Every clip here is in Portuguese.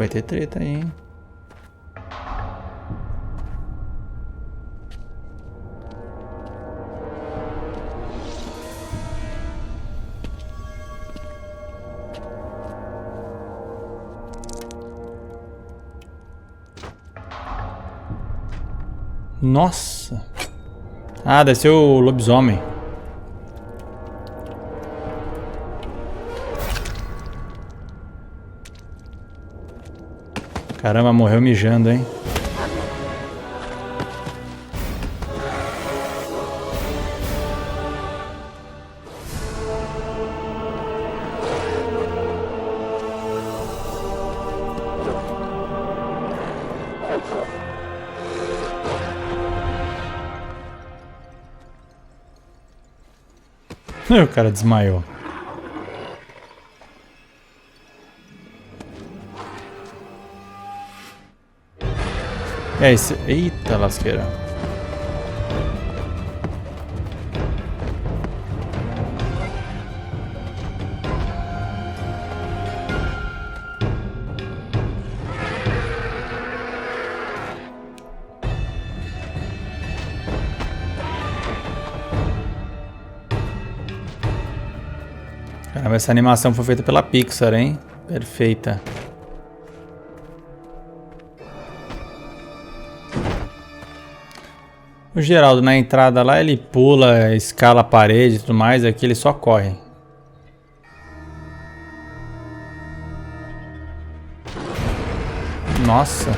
vai ter treta aí, hein? Nossa! Ah, deve ser o lobisomem. Caramba, morreu mijando, hein? O cara desmaiou. É esse. Eita lasqueira. Caramba, essa animação foi feita pela Pixar, hein? Perfeita. O Geraldo na entrada lá, ele pula, escala a parede e tudo mais, aqui ele só corre. Nossa.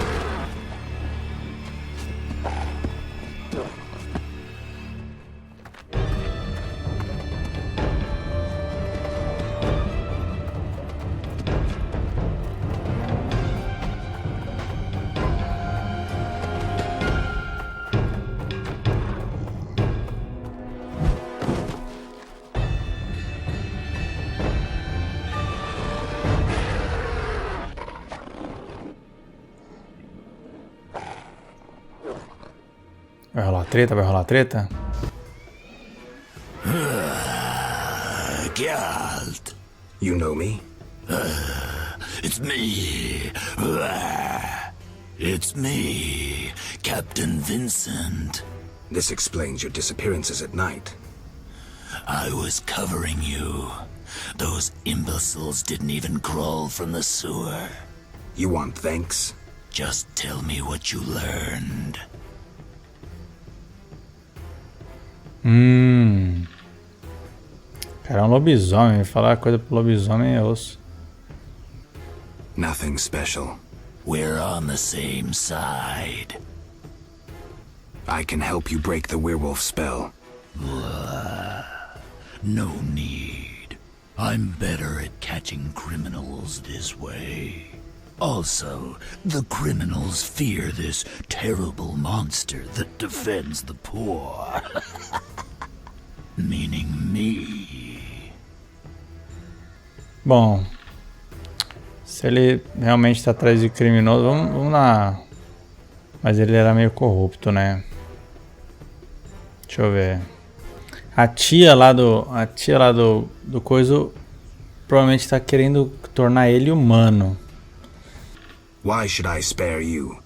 Vai rolar treta, vai rolar treta? Geralt. You know me? It's me. It's me, Captain Vincent. This explains your disappearances at night. I was covering you. Those imbeciles didn't even crawl from the sewer. You want thanks? Just tell me what you learned. Cara, é um lobisomem. Falar coisa pro lobisomem é osso. Nothing special. We're on the same side. I can help you break the werewolf spell. No need. I'm better at catching criminals this way. Also, the criminals fear this terrible monster that defends the poor. Meaning me. Bom, se ele realmente está atrás de criminoso, vamos lá. Mas ele era meio corrupto, né? Deixa eu ver. A tia lá do coisa provavelmente está querendo tornar ele humano. Why should I spare you?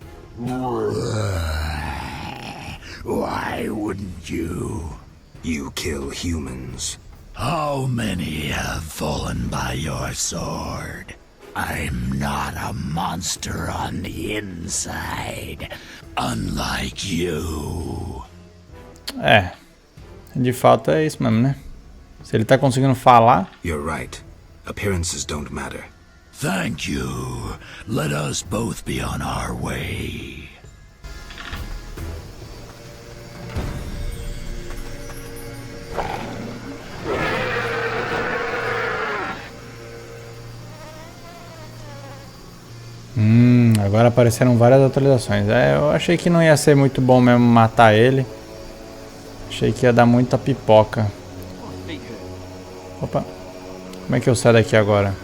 Why wouldn't you? You kill humans. How many have fallen by your sword? I'm not a monster on the inside, unlike you. É, de fato é isso mesmo, né? Se ele tá conseguindo falar... You're right. Appearances don't matter. Thank you. Let us both be on our way. Agora apareceram várias atualizações. Eu achei que não ia ser muito bom mesmo matar ele. Achei que ia dar muita pipoca. Opa. Como é que eu saio daqui agora?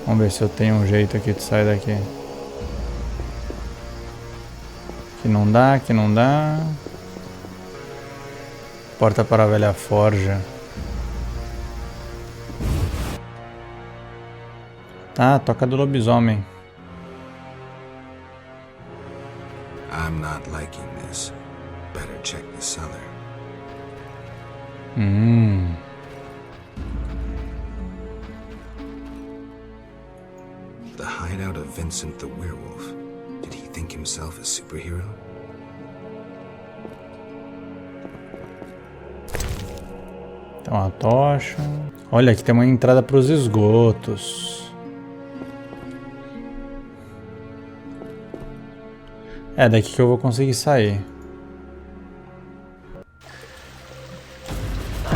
Vamos ver se eu tenho um jeito aqui de sair daqui. Que não dá, que não dá. Porta para a velha forja. Ah, toca do lobisomem. I'm not liking this. Better check the cellar. The hideout of Vincent the werewolf. Did he think himself a superhero? Tem uma tocha. Olha, aqui tem uma entrada para os esgotos. É daqui que eu vou conseguir sair.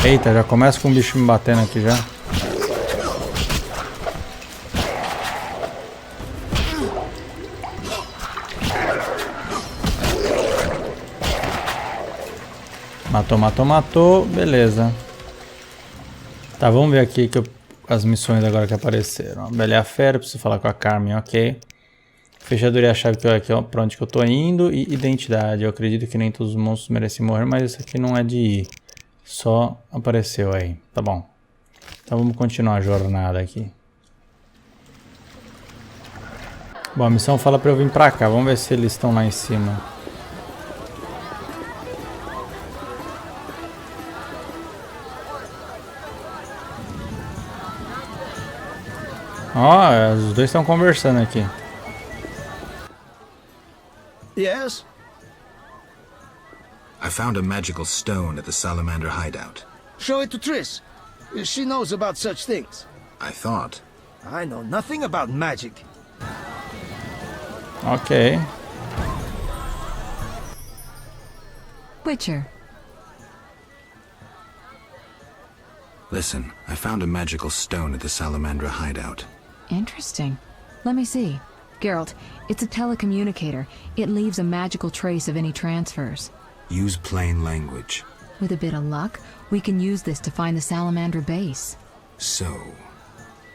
Eita, já começa com o bicho me batendo aqui já. Matou. Beleza. Tá, vamos ver aqui as missões agora que apareceram. Bela e a Fera, preciso falar com a Carmen, ok. Fechadura e a chave que aqui, ó, pra onde que eu tô indo. E identidade. Eu acredito que nem todos os monstros merecem morrer, mas esse aqui não é de ir. Só apareceu aí. Tá bom. Então vamos continuar a jornada aqui. Bom, a missão fala pra eu vir pra cá. Vamos ver se eles estão lá em cima. Ó, os dois estão conversando aqui. Yes? I found a magical stone at the Salamander hideout. Show it to Triss. She knows about such things. I thought. I know nothing about magic. Ok. Witcher. Listen, I found a magical stone at the Salamandra hideout. Interesting. Let me see. Geralt, it's a telecommunicator. It leaves a magical trace of any transfers. Use plain language. With a bit of luck, we can use this to find the Salamandra base. So...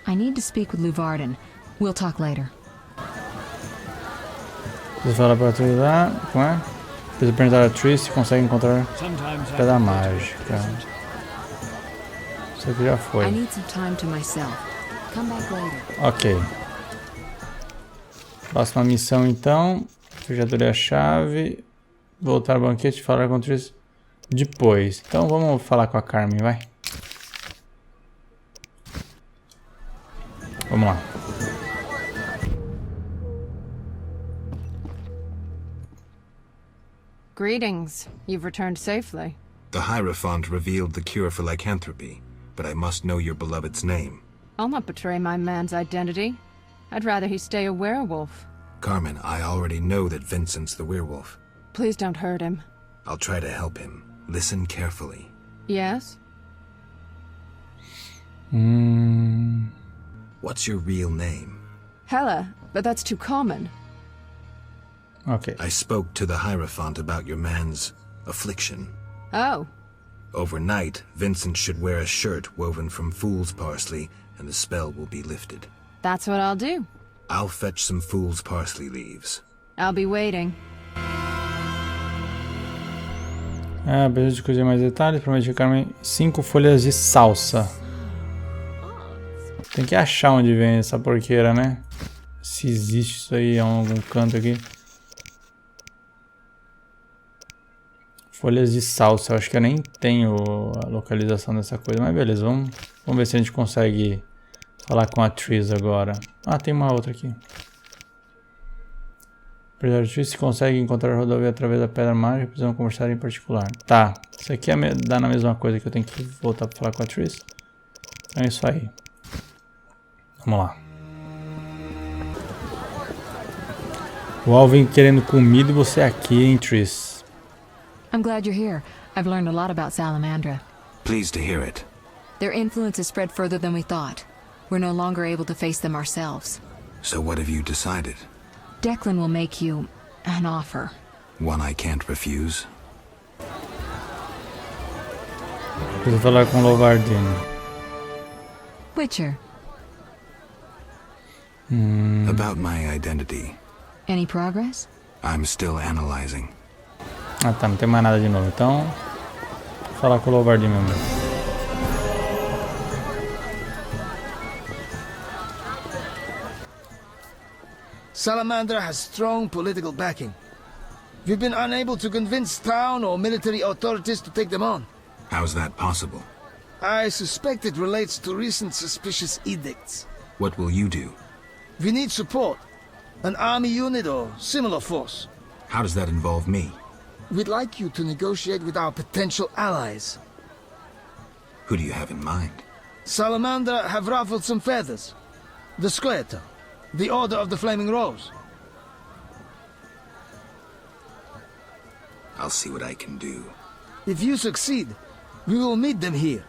I need to speak with Luvarden. We'll talk later. Você fala pra tu ir lá, como é? Precisa perguntar a Triss se consegue encontrar pedra mágica. Isso aqui já foi. I need some time to myself. Come back later. Ok. Próxima missão então. Fechadura e a chave. Voltar ao banquete e falar com a Triss depois. Então vamos falar com a Carmen, vai. Vamos lá. Greetings. You've returned safely. The Hierophant revealed the cure for lycanthropy, but I must know your beloved's name. I'll not betray my man's identity. I'd rather he stay a werewolf. Carmen, I already know that Vincent's the werewolf. Please don't hurt him. I'll try to help him. Listen carefully. Yes? What's your real name? Hela, but that's too common. Ok. I spoke to the Hierophant about your man's affliction. Oh. Overnight, Vincent should wear a shirt woven from fool's parsley, and the spell will be lifted. That's what I'll do. I'll fetch some fool's parsley leaves. I'll be waiting. Preciso de coisas mais detalhes. Prometi Carmen 5 folhas de salsa. Tem que achar onde vem essa porqueira, né? Se existe isso aí em algum canto aqui. Folhas de salsa. Eu acho que eu nem tenho a localização dessa coisa. Mas beleza, vamos ver se a gente consegue falar com a Triss agora. Ah, tem uma outra aqui. Apesar de se consegue encontrar a rodovia através da pedra mágica, precisamos conversar em particular. Tá, isso aqui dá na mesma coisa que eu tenho que voltar para falar com a Triss. Então é isso aí. Vamos lá. O Alvin querendo comida e você aqui, hein, Triss? I'm glad you're here. I've learned a lot about Salamandra. Pleased to hear it. Their influence has spread further than we thought. We're no longer able to face them ourselves. So what have you decided? Declan will make you an offer. One I can't refuse? Preciso falar com o Lovardino. Witcher. About my identity. Any progress? I'm still analyzing. Ah tá, não tem mais nada de novo. Então, vou falar com o Lovardino mesmo. Salamandra has strong political backing. We've been unable to convince town or military authorities to take them on. How's that possible? I suspect it relates to recent suspicious edicts. What will you do? We need support. An army unit or similar force. How does that involve me? We'd like you to negotiate with our potential allies. Who do you have in mind? Salamandra have ruffled some feathers. The Squareto, the Order of the Flaming Rose. I'll see what I can do. If you succeed, we will meet them here.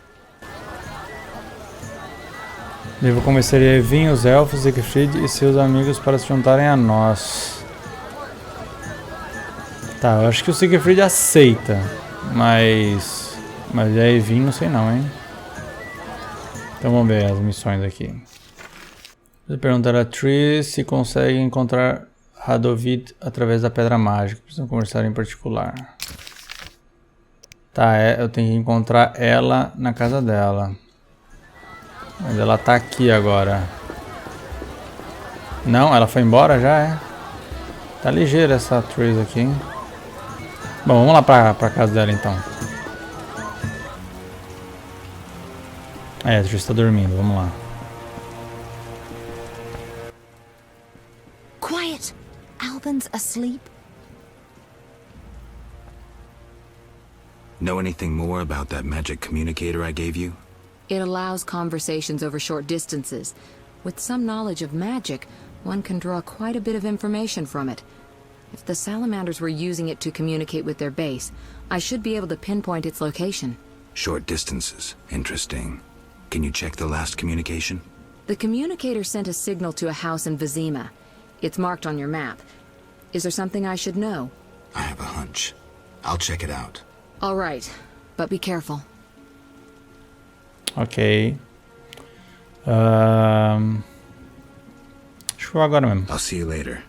Devo convencer Evin, os elfos, Siegfried e seus amigos para se juntarem a nós. Tá, eu acho que o Siegfried aceita, mas a Evin não sei não, hein? Então vamos ver as missões aqui. Vou perguntar a Triss se consegue encontrar Radovid através da pedra mágica. Precisam conversar em particular. Tá, eu tenho que encontrar ela na casa dela. Mas ela tá aqui agora. Não, ela foi embora já, é? Tá ligeira essa Triss aqui, hein? Bom, vamos lá pra casa dela então. A Triss tá dormindo, vamos lá. Quiet! Alvin's asleep. Know anything more about that magic communicator I gave you? It allows conversations over short distances. With some knowledge of magic, one can draw quite a bit of information from it. If the Salamanders were using it to communicate with their base, I should be able to pinpoint its location. Short distances. Interesting. Can you check the last communication? The communicator sent a signal to a house in Vizima. It's marked on your map. Is there something I should know? I have a hunch. I'll check it out. All right, but be careful. Ok. Acho que vou agora mesmo. I'll see you later.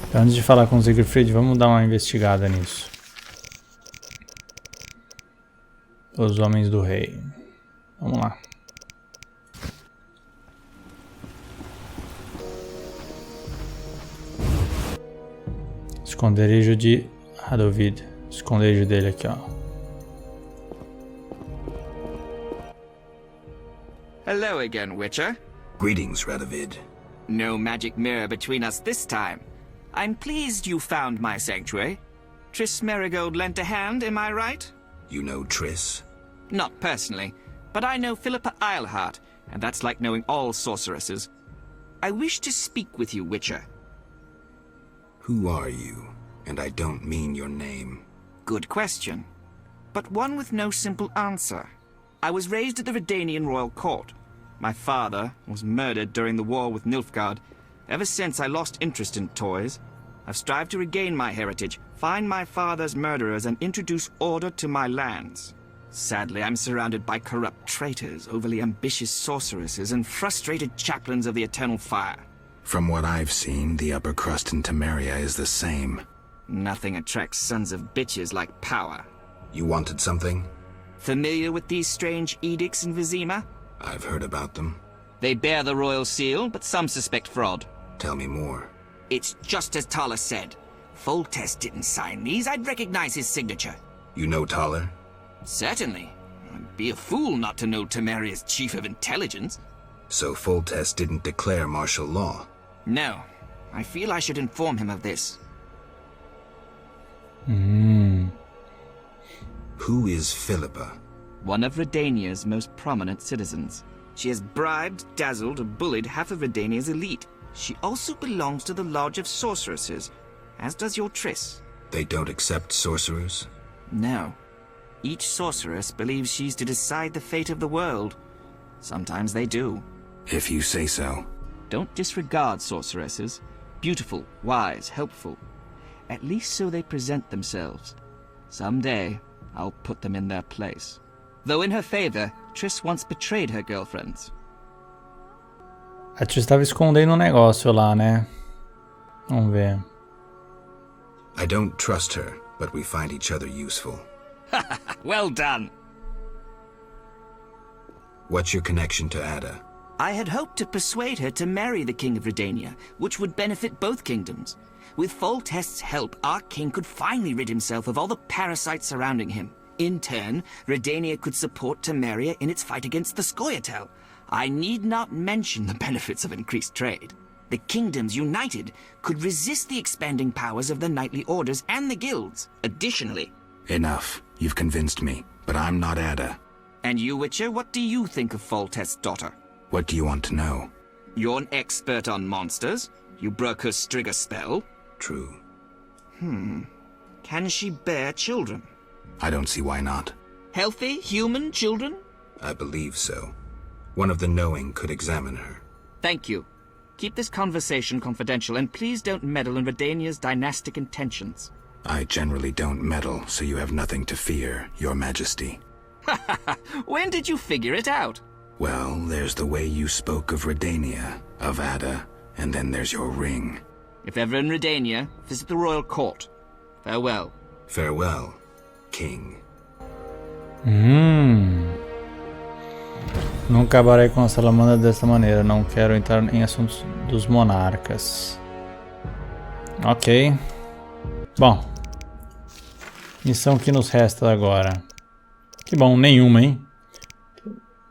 Então, antes de falar com o Siegfried, vamos dar uma investigada nisso. Os homens do rei. Vamos lá. Esconderijo de Radovid. Esconderijo dele aqui, ó. Hello again, Witcher. Greetings, Radovid. No magic mirror between us this time. I'm pleased you found my sanctuary. Triss Merigold lent a hand, am I right? You know Triss? Not personally, but I know Philippa Eilhart, and that's like knowing all sorceresses. I wish to speak with you, Witcher. Who are you? And I don't mean your name. Good question, but one with no simple answer. I was raised at the Redanian royal court. My father was murdered during the war with Nilfgaard. Ever since I lost interest in toys, I've strived to regain my heritage, find my father's murderers, and introduce order to my lands. Sadly, I'm surrounded by corrupt traitors, overly ambitious sorceresses, and frustrated chaplains of the Eternal Fire. From what I've seen, the upper crust in Temeria is the same. Nothing attracts sons of bitches like power. You wanted something? Familiar with these strange edicts in Vizima? I've heard about them. They bear the royal seal, but some suspect fraud. Tell me more. It's just as Tala said. Foltest didn't sign these. I'd recognize his signature. You know Taller? Certainly. I'd be a fool not to know Temeria's chief of intelligence. So Foltest didn't declare martial law? No. I feel I should inform him of this. Who is Philippa? One of Redania's most prominent citizens. She has bribed, dazzled, or bullied half of Redania's elite. She also belongs to the Lodge of Sorceresses, as does your Triss. They don't accept sorcerers? No. Each sorceress believes she's to decide the fate of the world. Sometimes they do. If you say so. Don't disregard sorceresses. Beautiful, wise, helpful. At least so they present themselves. Someday, I'll put them in their place. Though in her favor, Triss once betrayed her girlfriends. A Triss estava escondendo um negócio lá, né? Vamos ver. I don't trust her, but we find each other useful. Well done! What's your connection to Ada? I had hoped to persuade her to marry the King of Redania, which would benefit both kingdoms. With Foltest's help, our king could finally rid himself of all the parasites surrounding him. In turn, Redania could support Temeria in its fight against the Scoia'tael. I need not mention the benefits of increased trade. The kingdoms united could resist the expanding powers of the knightly orders and the guilds. Additionally... Enough. You've convinced me, but I'm not Ada. And you, Witcher, what do you think of Foltest's daughter? What do you want to know? You're an expert on monsters. You broke her Strigger spell. True. Can she bear children? I don't see why not. Healthy, human children? I believe so. One of the knowing could examine her. Thank you. Keep this conversation confidential, and please don't meddle in Redania's dynastic intentions. I generally don't meddle, so you have nothing to fear, Your Majesty. When did you figure it out? Well, there's the way you spoke of Redania, of Ada, and then there's your ring. If ever in Redania, visit the royal court. Farewell. Farewell, King. Não acabarei com a salamandra dessa maneira. Não quero entrar em assuntos dos monarcas. Ok. Bom. Missão que nos resta agora. Que bom, nenhuma, hein?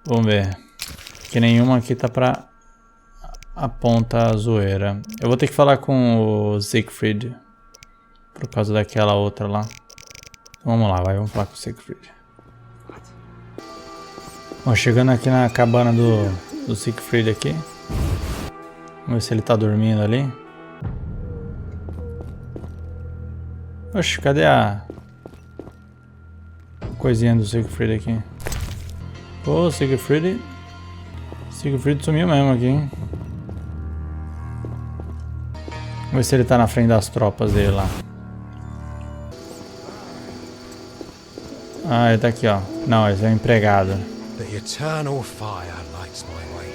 Vamos ver. Que nenhuma aqui tá pra apontar a zoeira. Eu vou ter que falar com o Siegfried. Por causa daquela outra lá. Vamos lá, vamos falar com o Siegfried. Bom, chegando aqui na cabana do Siegfried aqui. Vamos ver se ele tá dormindo ali. Oxe, cadê a coisinha do Siegfried aqui? Pô, Siegfried sumiu mesmo aqui, hein? Vamos ver se ele tá na frente das tropas dele lá. Ah, ele tá aqui, ó. Não, esse é o empregado. The eternal fire lights my way.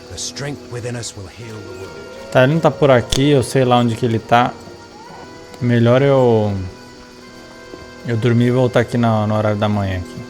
The strength within us will heal the world. Tá, ele não tá por aqui, eu sei lá onde que ele tá. Melhor eu dormir e voltar aqui no horário da manhã aqui.